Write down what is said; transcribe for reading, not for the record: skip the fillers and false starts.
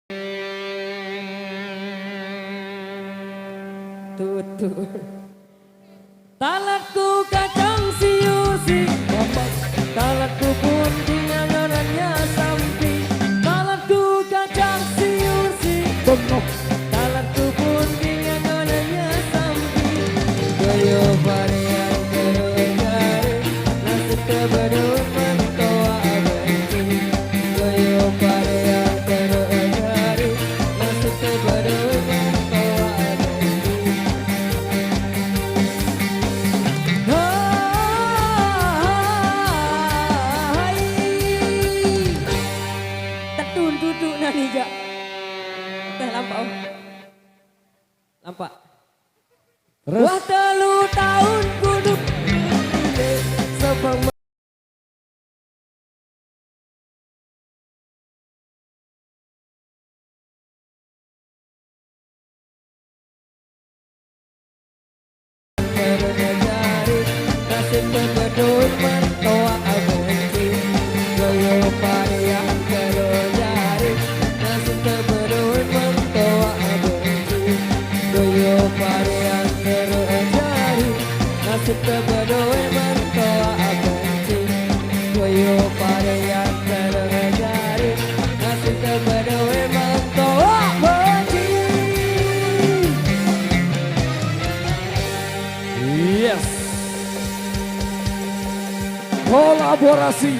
Tutur talatku kadang siusi talatku pun dinyangannya sampi talatku kadang siusi talatku pun dinyangannya sampi goyo varian terjari nasib kebedun mentoak benci goyo varian terjari nasib kebedun mentoak benci tetun duduk nani jak teh lampau lampak wah 3 tahun kuduk sebang terjadi nasib kebedun mentoak benci goyo varian terjadi nasib kebedun mentoak benci goyo varian terjadi nasib kebedun mentoak benci goyo varian terjadi nasib kebedun mentoak benci. Yes. Kolaborasi